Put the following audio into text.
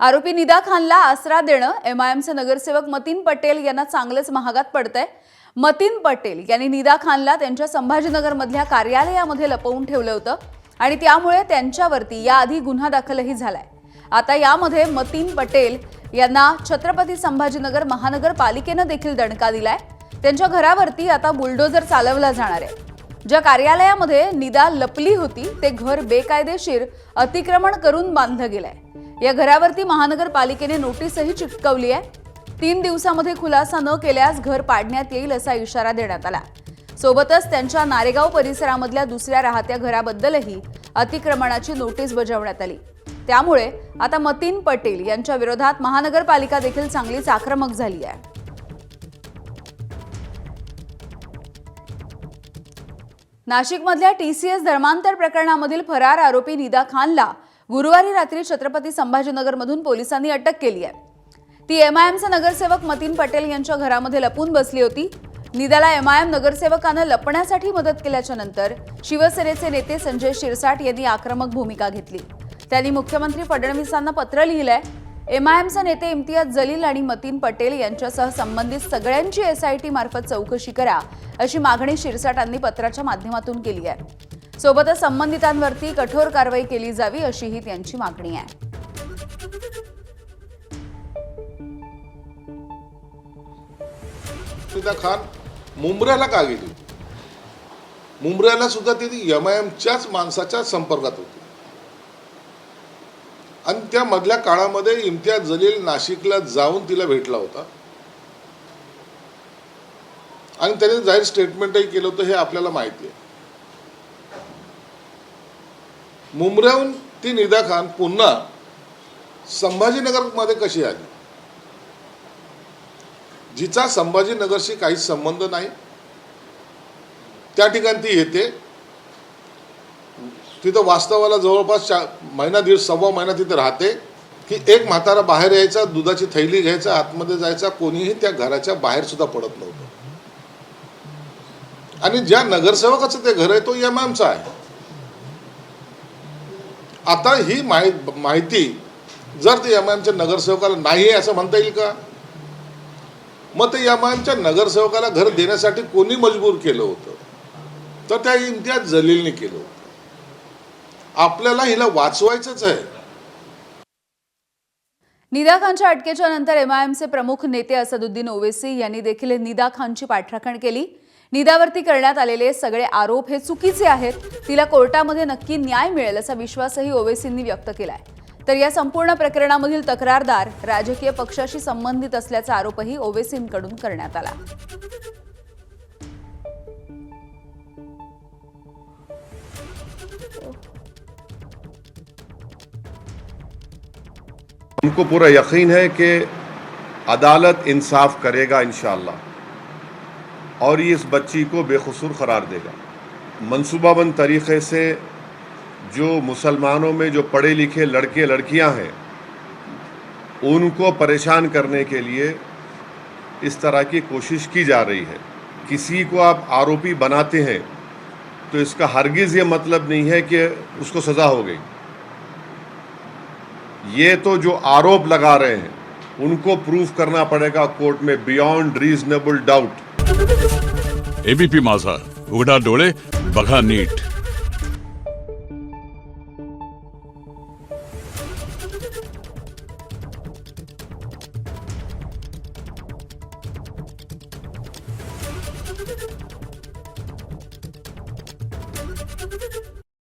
आरोपी निदा खानला आसरा देणं एमआयएमचे नगरसेवक मतीन पटेल यांना चांगलेच महागात पडतंय। मतीन पटेल यांनी निदा खानला त्यांच्या संभाजीनगरमधल्या कार्यालयामध्ये लपवून ठेवलं होतं आणि त्यामुळे त्यांच्यावरती याआधी गुन्हा दाखलही झालाय। आता यामध्ये मतीन पटेल यांना छत्रपती संभाजीनगर महानगरपालिकेनं देखील दणका दिलाय। त्यांच्या घरावरती आता बुलडोझर चालवला जाणार आहे। ज्या कार्यालयामध्ये निदा लपली होती ते घर बेकायदेशीर अतिक्रमण करून बांधलं गेलंय। या घरावरती महानगरपालिकेने नोटीसही चिटकवली आहे। 3 दिवसांमध्ये खुलासा न केल्यास घर पाडण्यात येईल असा इशारा देण्यात आला। सोबतच त्यांच्या नारेगाव परिसरामधल्या दुसऱ्या राहत्या घराबद्दलही अतिक्रमणाची नोटीस बजावण्यात आली। त्यामुळे आता मतीन पटेल यांच्या विरोधात महानगरपालिका देखील चांगलीच आक्रमक झाली आहे। नाशिकमधल्या टीसीएस धर्मांतर प्रकरणामधील फरार आरोपी निदा खानला गुरुवारी रात्री छत्रपती संभाजीनगरमधून पोलिसांनी अटक केली आहे। ती एमआयएमचे नगरसेवक मतीन पटेल यांच्या घरामध्ये लपून बसली होती। निदाला एमआयएम नगरसेवकानं लपण्यासाठी मदत केल्याच्या नंतर शिवसेनेचे नेते संजय शिरसाट यांनी आक्रमक भूमिका घेतली। त्यांनी मुख्यमंत्री फडणवीसांना पत्र लिहिलंय। एमआयएमचे नेते इम्तियाज जलील आणि मतीन पटेल यांच्यासह संबंधित सगळ्यांची एसआयटी मार्फत चौकशी करा अशी मागणी शिरसाटांनी पत्राच्या माध्यमातून केली आहे। सोबतच संबंधितांवरती कठोर कारवाई केली जावी अशीही त्यांची मागणी आहे। निदा खान मुंब्र्याला का गेली? मुंब्र्याला सुद्धा ती एमआयएमच्याच माणसाच्या संपर्कात होती आणि त्या मधल्या काळामध्ये इम्तियाज जलील नाशिकला जाऊन तिला भेटला होता आणि त्याने जाहीर स्टेटमेंटही केलं होतं, हे आपल्याला माहिती आहे। मुंब्र्याहून ती निदा खान पुन्हा संभाजीनगरमध्ये कशी आली? जिचा संभाजीनगरशी काहीच संबंध नाही त्या ठिकाणी ती येते। तिथं वास्तवाला जवळपास महिना दीड सव्वा महिना तिथे राहते की एक म्हातारा बाहेर यायचा, दुधाची थैली घ्यायचा, आतमध्ये जायचा, कोणीही त्या घराच्या बाहेर सुद्धा पडत नव्हतं। आणि ज्या नगरसेवकाचं ते घर आहे तो एमआयएमचा आहे। आता ही माहिती जर ते एमआयएमच्या नगरसेवकाला नाही असं म्हणता येईल का? मग ते एमआयएमच्या नगरसेवकाला घर देण्यासाठी कोणी मजबूर केलं होतं? तर त्या इम्तियाज जलीलने केलं होतं। आपल्याला हिला वाचवायचंच आहे। निदा खानच्या अटकेच्या नंतर एमआयएमचे प्रमुख नेते असदुद्दीन ओवैसी यांनी देखील निदा खानची पाठराखण केली। निदावरती करण्यात आलेले सगळे आरोप हे चुकीचे आहेत। तिला कोर्टामध्ये नक्की न्याय मिळेल असा विश्वासही ओवैसींनी व्यक्त केलाय। तर या संपूर्ण प्रकरणामधील तक्रारदार राजकीय पक्षाशी संबंधित असल्याचा आरोपही ओवैसींकडून करण्यात आला। हमको पूरा यकीन है कि अदालत इंसाफ करेगा इंशाअल्लाह और ये इस बच्ची को बेकसूर करार देगा। मंसूबाबंद तरीक़े से जो मुसलमानों में जो पढ़े लिखे लड़के लड़कियां हैं उनको परेशान करने के लिए इस तरह की कोशिश की जा रही है। किसी को आप आरोपी बनाते हैं तो इसका हरगिज़ ये मतलब नहीं है कि उसको सज़ा हो गई। ये तो जो आरोप लगा रहे हैं उनको प्रूफ करना पड़ेगा कोर्ट में बियॉन्ड रीजनेबल डाउट। एबीपी माझा, उघडा डोळे बघा नीट।